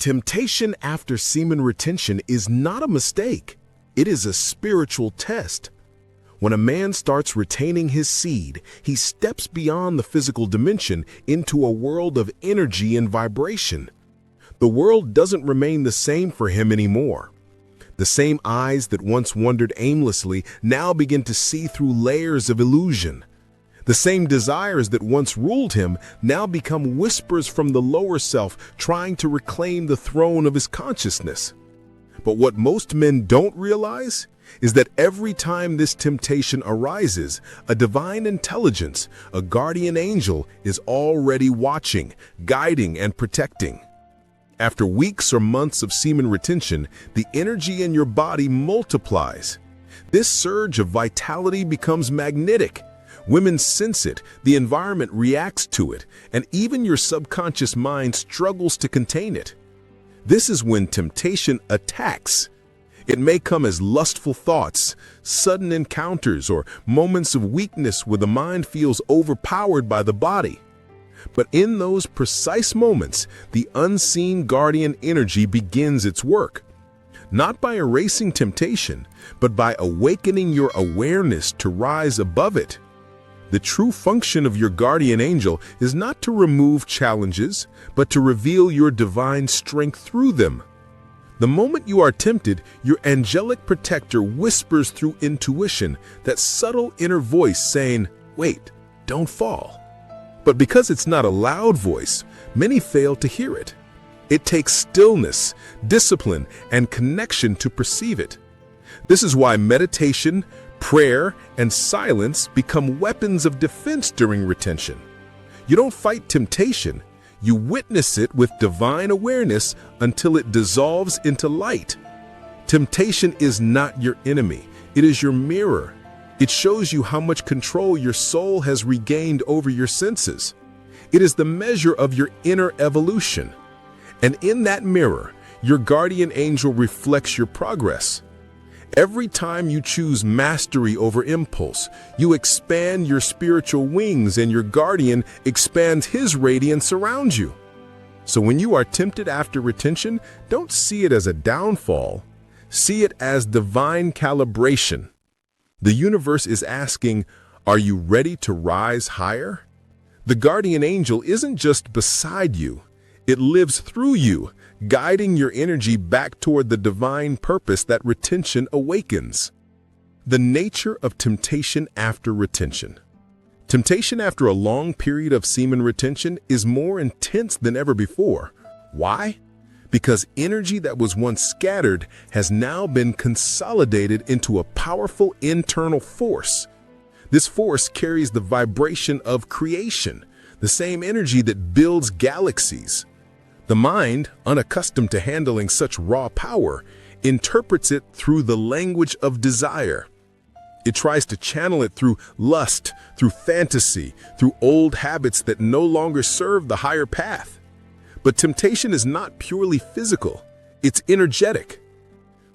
Temptation after semen retention is not a mistake. It is a spiritual test. When a man starts retaining his seed, he steps beyond the physical dimension into a world of energy and vibration. The world doesn't remain the same for him anymore. The same eyes that once wandered aimlessly now begin to see through layers of illusion. The same desires that once ruled him now become whispers from the lower self trying to reclaim the throne of his consciousness. But what most men don't realize is that every time this temptation arises, a divine intelligence, a guardian angel, is already watching, guiding, and protecting. After weeks or months of semen retention, the energy in your body multiplies. This surge of vitality becomes magnetic. Women sense it, the environment reacts to it, and even your subconscious mind struggles to contain it. This is when temptation attacks. It may come as lustful thoughts, sudden encounters, or moments of weakness where the mind feels overpowered by the body. But in those precise moments, the unseen guardian energy begins its work. Not by erasing temptation, but by awakening your awareness to rise above it. The true function of your guardian angel is not to remove challenges, but to reveal your divine strength through them. The moment you are tempted, your angelic protector whispers through intuition, that subtle inner voice saying, "Wait, don't fall." But because it's not a loud voice, many fail to hear it. It takes stillness, discipline, and connection to perceive it. This is why meditation, prayer, and silence become weapons of defense during retention. You don't fight temptation, you witness it with divine awareness until it dissolves into light. Temptation is not your enemy, it is your mirror. It shows you how much control your soul has regained over your senses. It is the measure of your inner evolution. And in that mirror, your guardian angel reflects your progress. Every time you choose mastery over impulse, you expand your spiritual wings and your guardian expands his radiance around you. So when you are tempted after retention, don't see it as a downfall. See it as divine calibration. The universe is asking, are you ready to rise higher? The guardian angel isn't just beside you. It lives through you, guiding your energy back toward the divine purpose that retention awakens. The nature of temptation after retention. Temptation after a long period of semen retention is more intense than ever before. Why? Because energy that was once scattered has now been consolidated into a powerful internal force. This force carries the vibration of creation, the same energy that builds galaxies. The mind, unaccustomed to handling such raw power, interprets it through the language of desire. It tries to channel it through lust, through fantasy, through old habits that no longer serve the higher path. But temptation is not purely physical, it's energetic.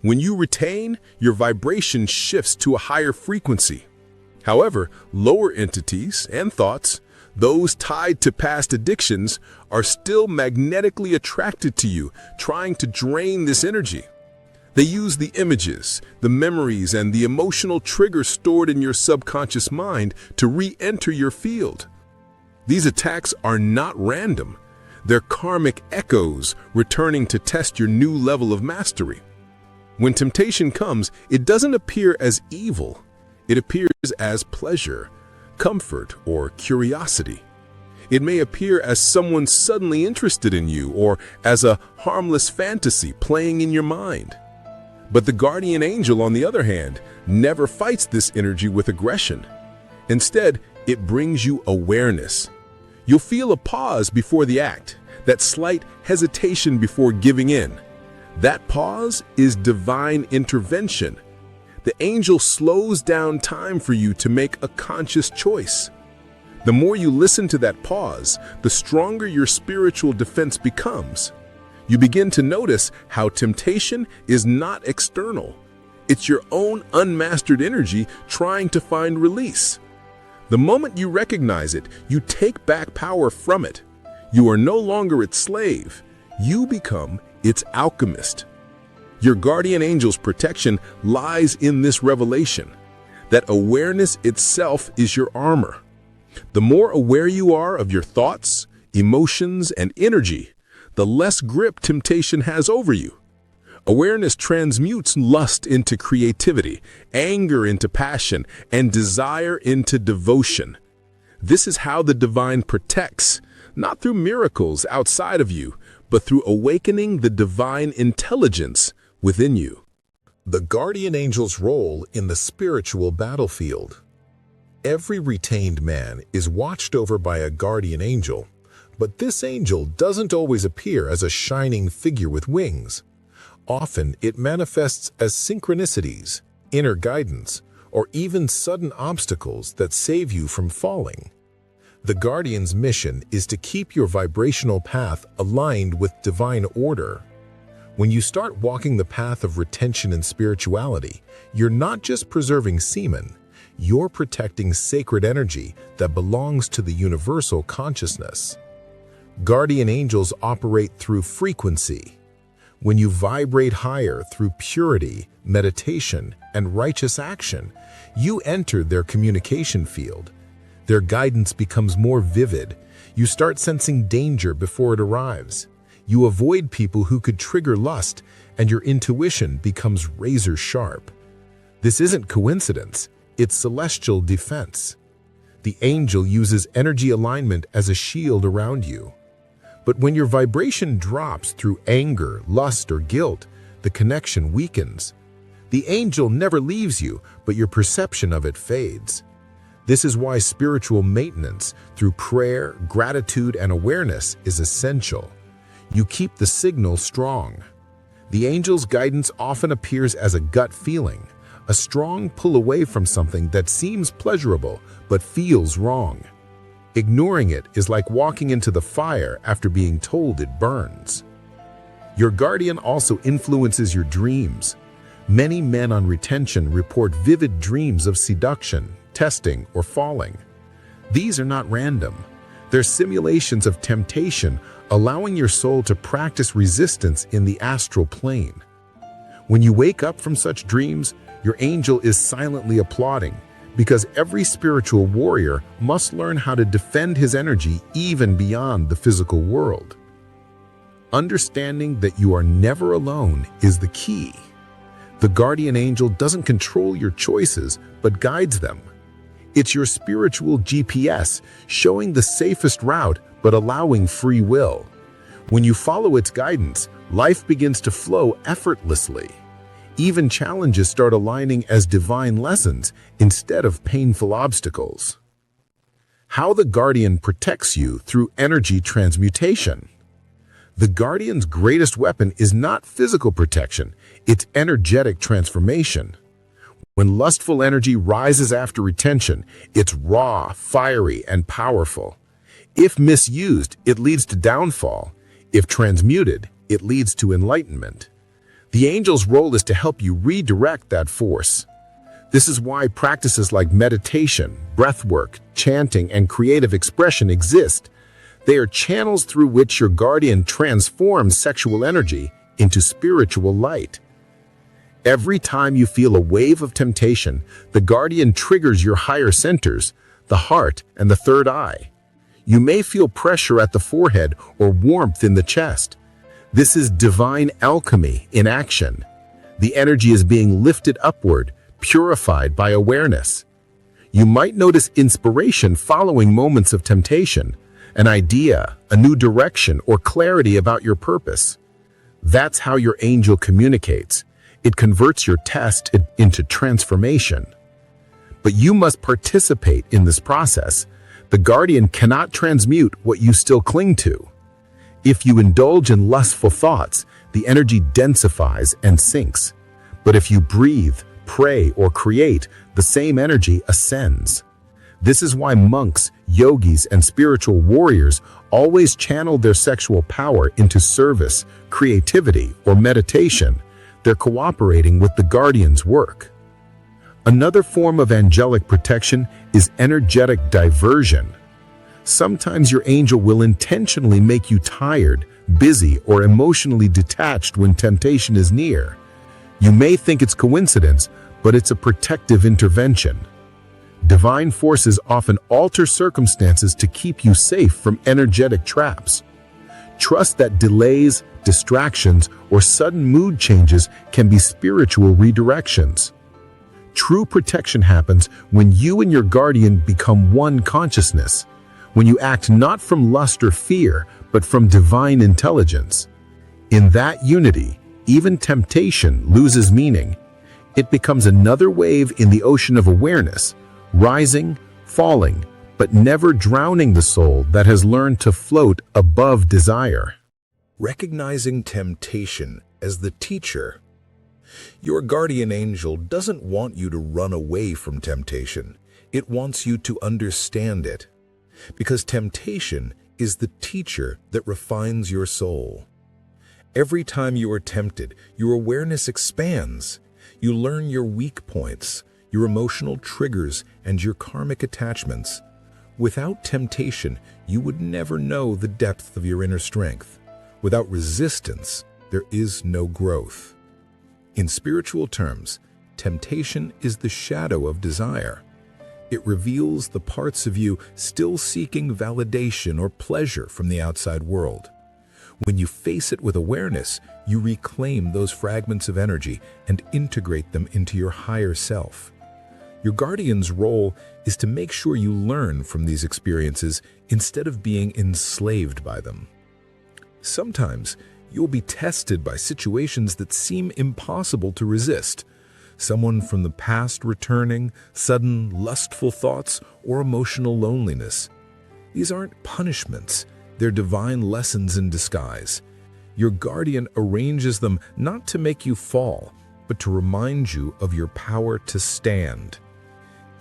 When you retain, your vibration shifts to a higher frequency. However, lower entities and thoughts, those tied to past addictions, are still magnetically attracted to you, trying to drain this energy. They use the images, the memories, and the emotional triggers stored in your subconscious mind to re-enter your field. These attacks are not random. They're karmic echoes returning to test your new level of mastery. When temptation comes, it doesn't appear as evil. It appears as pleasure, comfort, or curiosity. It may appear as someone suddenly interested in you or as a harmless fantasy playing in your mind. But the guardian angel, on the other hand, never fights this energy with aggression. Instead, it brings you awareness. You'll feel a pause before the act, that slight hesitation before giving in. That pause is divine intervention. The angel slows down time for you to make a conscious choice. The more you listen to that pause, the stronger your spiritual defense becomes. You begin to notice how temptation is not external. It's your own unmastered energy trying to find release. The moment you recognize it, you take back power from it. You are no longer its slave. You become its alchemist. Your guardian angel's protection lies in this revelation, that awareness itself is your armor. The more aware you are of your thoughts, emotions, and energy, the less grip temptation has over you. Awareness transmutes lust into creativity, anger into passion, and desire into devotion. This is how the divine protects, not through miracles outside of you, but through awakening the divine intelligence within you. The guardian angel's role in the spiritual battlefield. Every retained man is watched over by a guardian angel, but this angel doesn't always appear as a shining figure with wings. Often it manifests as synchronicities, inner guidance, or even sudden obstacles that save you from falling. The guardian's mission is to keep your vibrational path aligned with divine order. When you start walking the path of retention and spirituality, you're not just preserving semen, you're protecting sacred energy that belongs to the universal consciousness. Guardian angels operate through frequency. When you vibrate higher through purity, meditation, and righteous action, you enter their communication field. Their guidance becomes more vivid. You start sensing danger before it arrives. You avoid people who could trigger lust, and your intuition becomes razor sharp. This isn't coincidence, it's celestial defense. The angel uses energy alignment as a shield around you. But when your vibration drops through anger, lust, or guilt, the connection weakens. The angel never leaves you, but your perception of it fades. This is why spiritual maintenance through prayer, gratitude, and awareness is essential. You keep the signal strong. The angel's guidance often appears as a gut feeling, a strong pull away from something that seems pleasurable but feels wrong. Ignoring it is like walking into the fire after being told it burns. Your guardian also influences your dreams. Many men on retention report vivid dreams of seduction, testing, or falling. These are not random. They're simulations of temptation, allowing your soul to practice resistance in the astral plane. When you wake up from such dreams, your angel is silently applauding, because every spiritual warrior must learn how to defend his energy even beyond the physical world. Understanding that you are never alone is the key. The guardian angel doesn't control your choices, but guides them. It's your spiritual GPS, showing the safest route but allowing free will. When you follow its guidance, life begins to flow effortlessly. Even challenges start aligning as divine lessons instead of painful obstacles. How the guardian protects you through energy transmutation. The guardian's greatest weapon is not physical protection, it's energetic transformation. When lustful energy rises after retention, it's raw, fiery, and powerful. If misused, it leads to downfall. If transmuted, it leads to enlightenment. The angel's role is to help you redirect that force. This is why practices like meditation, breathwork, chanting, and creative expression exist. They are channels through which your guardian transforms sexual energy into spiritual light. Every time you feel a wave of temptation, the guardian triggers your higher centers, the heart and the third eye. You may feel pressure at the forehead or warmth in the chest. This is divine alchemy in action. The energy is being lifted upward, purified by awareness. You might notice inspiration following moments of temptation, an idea, a new direction, or clarity about your purpose. That's how your angel communicates. It converts your test into transformation. But you must participate in this process. The guardian cannot transmute what you still cling to. If you indulge in lustful thoughts, the energy densifies and sinks. But if you breathe, pray, or create, the same energy ascends. This is why monks, yogis, and spiritual warriors always channel their sexual power into service, creativity, or meditation. They're cooperating with the guardian's work. Another form of angelic protection is energetic diversion. Sometimes your angel will intentionally make you tired, busy, or emotionally detached when temptation is near. You may think it's coincidence, but it's a protective intervention. Divine forces often alter circumstances to keep you safe from energetic traps. Trust that delays, distractions, or sudden mood changes can be spiritual redirections. True protection happens when you and your guardian become one consciousness, when you act not from lust or fear, but from divine intelligence. In that unity, even temptation loses meaning. It becomes another wave in the ocean of awareness, rising, falling, but never drowning the soul that has learned to float above desire. Recognizing temptation as the teacher. Your guardian angel doesn't want you to run away from temptation. It wants you to understand it. Because temptation is the teacher that refines your soul. Every time you are tempted, your awareness expands. You learn your weak points, your emotional triggers, and your karmic attachments. Without temptation, you would never know the depth of your inner strength. Without resistance, there is no growth. In spiritual terms, temptation is the shadow of desire. It reveals the parts of you still seeking validation or pleasure from the outside world. When you face it with awareness, you reclaim those fragments of energy and integrate them into your higher self. Your guardian's role is to make sure you learn from these experiences instead of being enslaved by them. Sometimes you'll be tested by situations that seem impossible to resist. Someone from the past returning, sudden lustful thoughts, or emotional loneliness. These aren't punishments. They're divine lessons in disguise. Your guardian arranges them not to make you fall, but to remind you of your power to stand.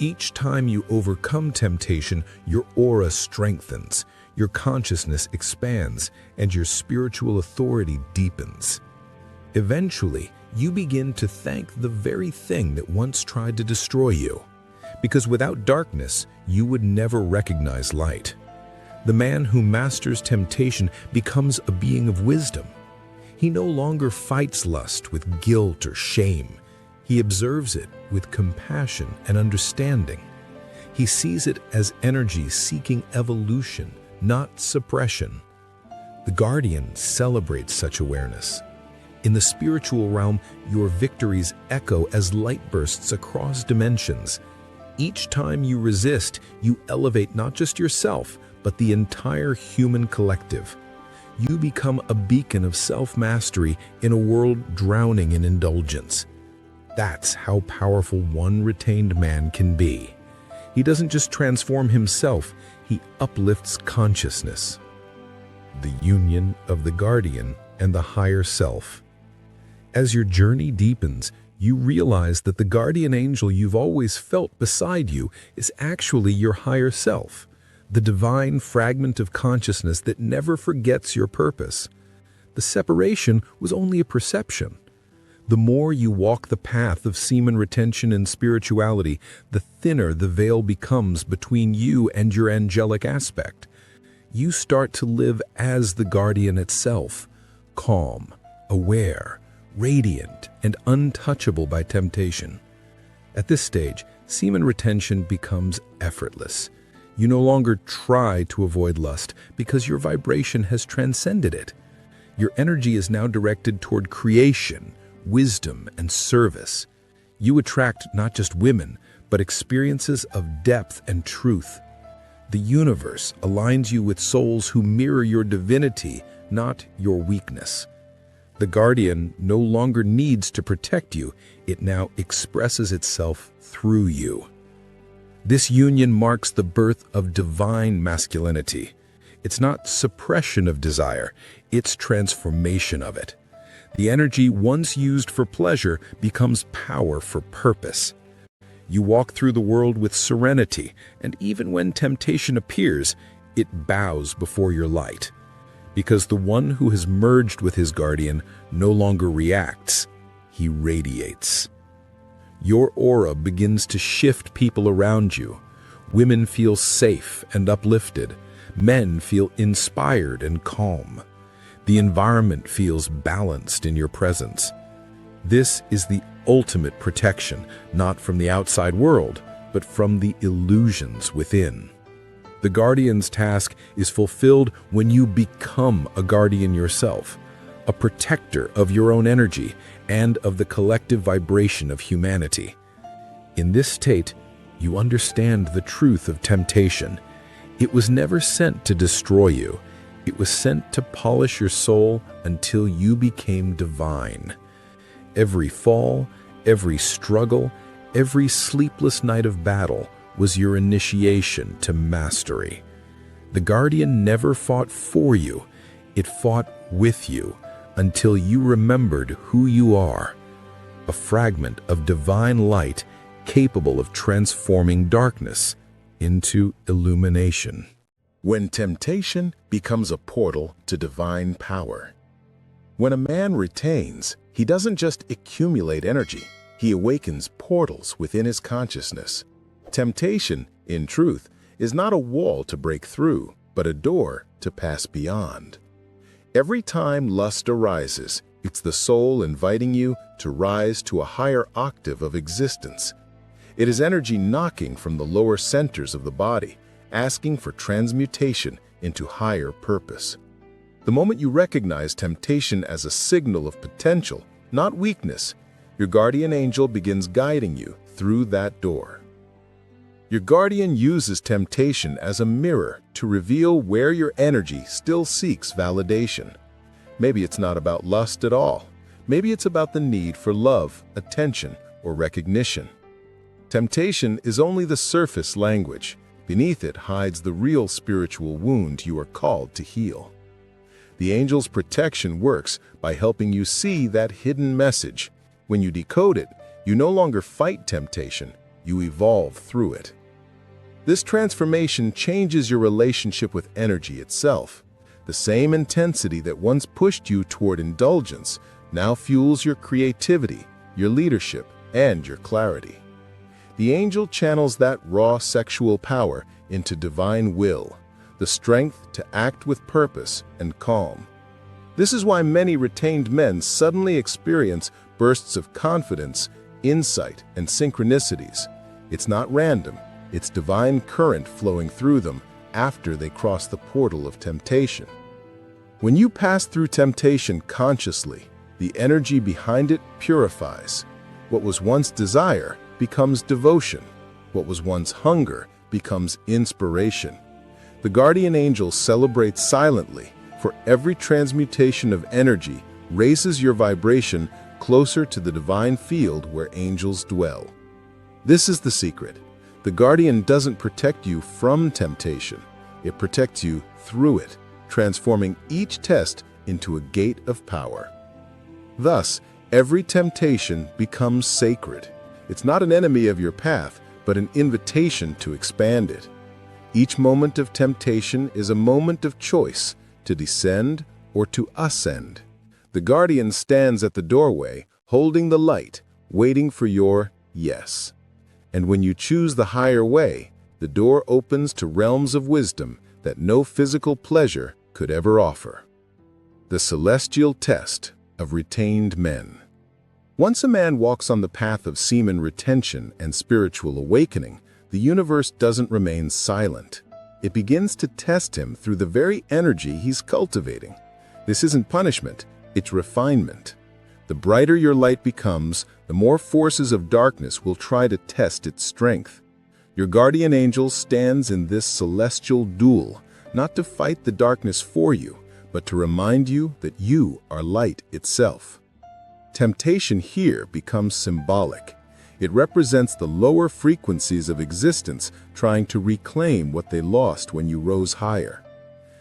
Each time you overcome temptation, your aura strengthens, your consciousness expands, and your spiritual authority deepens. Eventually, you begin to thank the very thing that once tried to destroy you. Because without darkness, you would never recognize light. The man who masters temptation becomes a being of wisdom. He no longer fights lust with guilt or shame. He observes it with compassion and understanding. He sees it as energy seeking evolution, not suppression. The guardian celebrates such awareness. In the spiritual realm, your victories echo as light bursts across dimensions. Each time you resist, you elevate not just yourself, but the entire human collective. You become a beacon of self-mastery in a world drowning in indulgence. That's how powerful one retained man can be. He doesn't just transform himself, he uplifts consciousness. The union of the guardian and the higher self. As your journey deepens, you realize that the guardian angel you've always felt beside you is actually your higher self. The divine fragment of consciousness that never forgets your purpose. The separation was only a perception. The more you walk the path of semen retention and spirituality, the thinner the veil becomes between you and your angelic aspect. You start to live as the guardian itself, calm, aware, radiant, and untouchable by temptation. At this stage, semen retention becomes effortless. You no longer try to avoid lust because your vibration has transcended it. Your energy is now directed toward creation, wisdom, and service. You attract not just women, but experiences of depth and truth. The universe aligns you with souls who mirror your divinity, not your weakness. The guardian no longer needs to protect you. It now expresses itself through you. This union marks the birth of divine masculinity. It's not suppression of desire, it's transformation of it. The energy once used for pleasure becomes power for purpose. You walk through the world with serenity, and even when temptation appears, it bows before your light. Because the one who has merged with his guardian no longer reacts, he radiates. Your aura begins to shift people around you. Women feel safe and uplifted. Men feel inspired and calm. The environment feels balanced in your presence. This is the ultimate protection, not from the outside world, but from the illusions within. The guardian's task is fulfilled when you become a guardian yourself, a protector of your own energy and of the collective vibration of humanity. In this state, you understand the truth of temptation. It was never sent to destroy you. It was sent to polish your soul until you became divine. Every fall, every struggle, every sleepless night of battle was your initiation to mastery. The guardian never fought for you. It fought with you until you remembered who you are, a fragment of divine light capable of transforming darkness into illumination. When temptation becomes a portal to divine power. When a man retains, he doesn't just accumulate energy, he awakens portals within his consciousness. Temptation, in truth, is not a wall to break through, but a door to pass beyond. Every time lust arises, it's the soul inviting you to rise to a higher octave of existence. It is energy knocking from the lower centers of the body, asking for transmutation into higher purpose. The moment you recognize temptation as a signal of potential, not weakness, your guardian angel begins guiding you through that door. Your guardian uses temptation as a mirror to reveal where your energy still seeks validation. Maybe it's not about lust at all. Maybe it's about the need for love, attention, or recognition. Temptation is only the surface language. Beneath it hides the real spiritual wound you are called to heal. The angel's protection works by helping you see that hidden message. When you decode it, you no longer fight temptation, you evolve through it. This transformation changes your relationship with energy itself. The same intensity that once pushed you toward indulgence now fuels your creativity, your leadership, and your clarity. The angel channels that raw sexual power into divine will, the strength to act with purpose and calm. This is why many retained men suddenly experience bursts of confidence, insight, and synchronicities. It's not random, it's divine current flowing through them after they cross the portal of temptation. When you pass through temptation consciously, the energy behind it purifies. What was once desire becomes devotion. What was once hunger becomes inspiration. The guardian angel celebrates silently, for every transmutation of energy raises your vibration closer to the divine field where angels dwell. This is the secret. The guardian doesn't protect you from temptation. It protects you through it, transforming each test into a gate of power. Thus, every temptation becomes sacred. It's not an enemy of your path, but an invitation to expand it. Each moment of temptation is a moment of choice to descend or to ascend. The guardian stands at the doorway, holding the light, waiting for your yes. And when you choose the higher way, the door opens to realms of wisdom that no physical pleasure could ever offer. The celestial test of retained men. Once a man walks on the path of semen retention and spiritual awakening, the universe doesn't remain silent. It begins to test him through the very energy he's cultivating. This isn't punishment, it's refinement. The brighter your light becomes, the more forces of darkness will try to test its strength. Your guardian angel stands in this celestial duel, not to fight the darkness for you, but to remind you that you are light itself. Temptation here becomes symbolic. It represents the lower frequencies of existence trying to reclaim what they lost when you rose higher.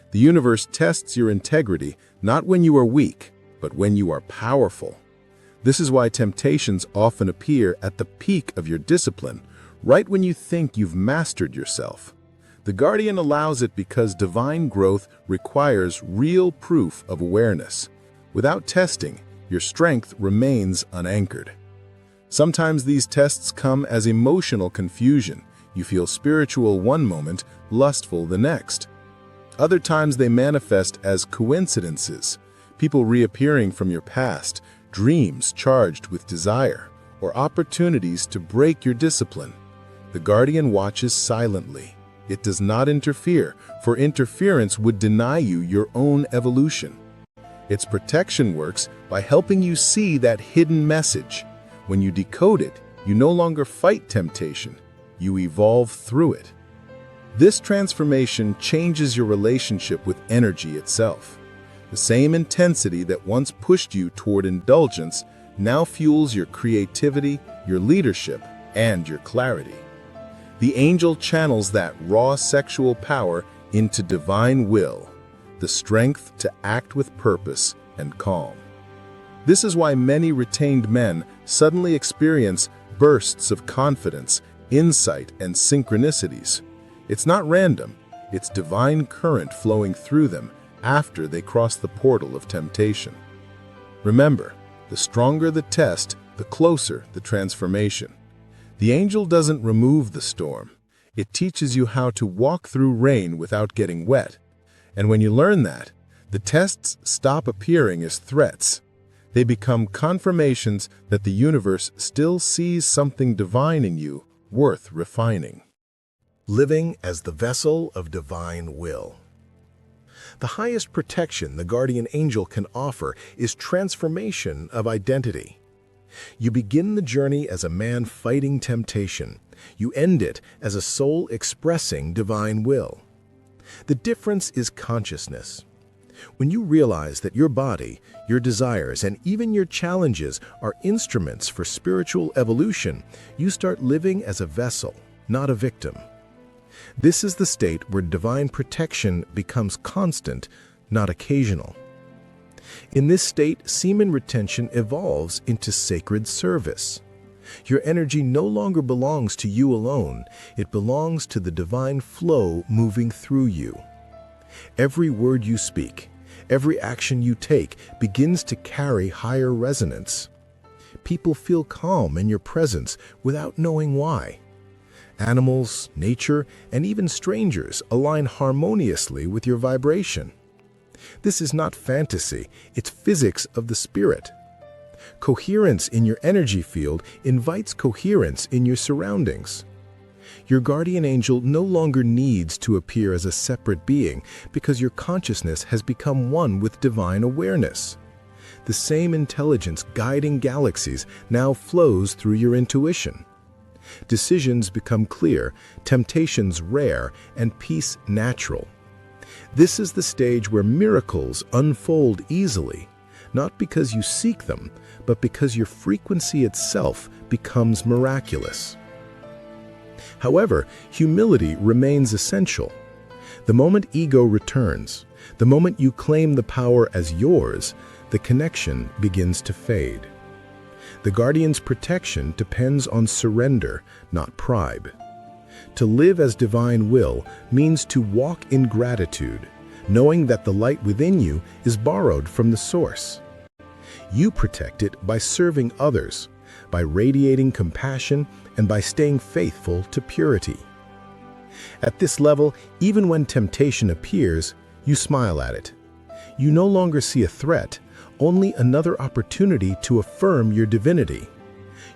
The universe tests your integrity not when you are weak, but when you are powerful. This is why temptations often appear at the peak of your discipline, right when you think you've mastered yourself. The guardian allows it because divine growth requires real proof of awareness. Without testing, your strength remains unanchored. Sometimes these tests come as emotional confusion. You feel spiritual one moment, lustful the next. Other times they manifest as coincidences. people reappearing from your past, dreams charged with desire, or opportunities to break your discipline. The guardian watches silently. It does not interfere, for interference would deny you your own evolution. Its protection works by helping you see that hidden message. When you decode it, you no longer fight temptation, you evolve through it. This transformation changes your relationship with energy itself. The same intensity that once pushed you toward indulgence now fuels your creativity, your leadership, and your clarity. The angel channels that raw sexual power into divine will, the strength to act with purpose and calm. This is why many retained men suddenly experience bursts of confidence, insight, and synchronicities. It's not random, it's divine current flowing through them after they cross the portal of temptation. Remember, the stronger the test, the closer the transformation. The angel doesn't remove the storm. It teaches you how to walk through rain without getting wet. And when you learn that, the tests stop appearing as threats. They become confirmations that the universe still sees something divine in you worth refining. Living as the vessel of divine will. The highest protection the guardian angel can offer is transformation of identity. You begin the journey as a man fighting temptation. You end it as a soul expressing divine will. The difference is consciousness. When you realize that your body, your desires, and even your challenges are instruments for spiritual evolution, you start living as a vessel, not a victim. This is the state where divine protection becomes constant, not occasional. In this state, semen retention evolves into sacred service. Your energy no longer belongs to you alone, it belongs to the divine flow moving through you. Every word you speak, every action you take begins to carry higher resonance. People feel calm in your presence without knowing why. Animals, nature, and even strangers align harmoniously with your vibration. This is not fantasy, it's physics of the spirit. Coherence in your energy field invites coherence in your surroundings. Your guardian angel no longer needs to appear as a separate being because your consciousness has become one with divine awareness. The same intelligence guiding galaxies now flows through your intuition. Decisions become clear, temptations rare, and peace natural. This is the stage where miracles unfold easily, not because you seek them, but because your frequency itself becomes miraculous. However, humility remains essential. The moment ego returns, the moment you claim the power as yours, the connection begins to fade. The guardian's protection depends on surrender, not pride. To live as divine will means to walk in gratitude, knowing that the light within you is borrowed from the source. You protect it by serving others, by radiating compassion, and by staying faithful to purity. At this level, even when temptation appears, you smile at it. You no longer see a threat, only another opportunity to affirm your divinity.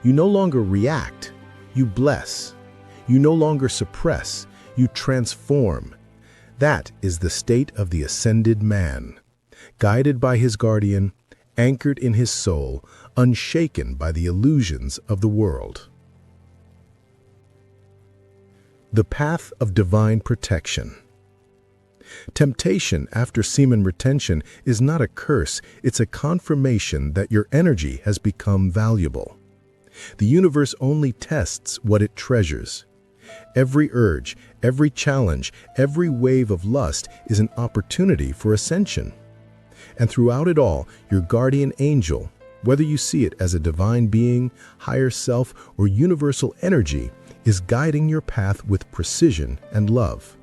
You no longer react, you bless. You no longer suppress, you transform. That is the state of the ascended man, guided by his guardian, anchored in his soul, unshaken by the illusions of the world. The path of divine protection. Temptation after semen retention is not a curse, it's a confirmation that your energy has become valuable. The universe only tests what it treasures. Every urge, every challenge, every wave of lust is an opportunity for ascension. And throughout it all, your guardian angel, whether you see it as a divine being, higher self, or universal energy, is guiding your path with precision and love.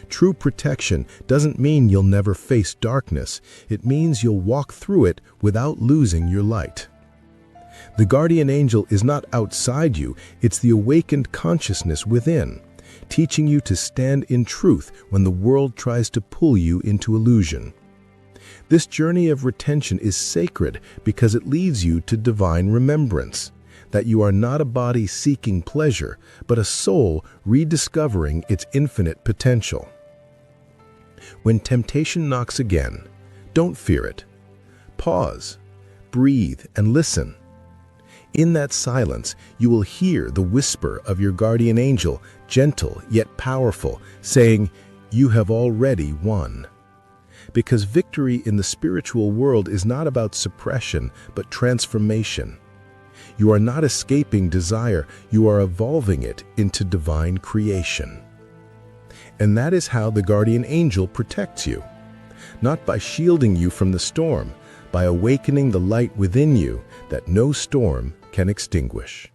True protection doesn't mean you'll never face darkness. It means you'll walk through it without losing your light. The guardian angel is not outside you, it's the awakened consciousness within, teaching you to stand in truth when the world tries to pull you into illusion. This journey of retention is sacred because it leads you to divine remembrance, that you are not a body seeking pleasure, but a soul rediscovering its infinite potential. When temptation knocks again, don't fear it. Pause, breathe, and listen. In that silence, you will hear the whisper of your guardian angel, gentle yet powerful, saying, "You have already won." Because victory in the spiritual world is not about suppression, but transformation. You are not escaping desire, you are evolving it into divine creation. And that is how the guardian angel protects you. Not by shielding you from the storm, by awakening the light within you that no storm can extinguish.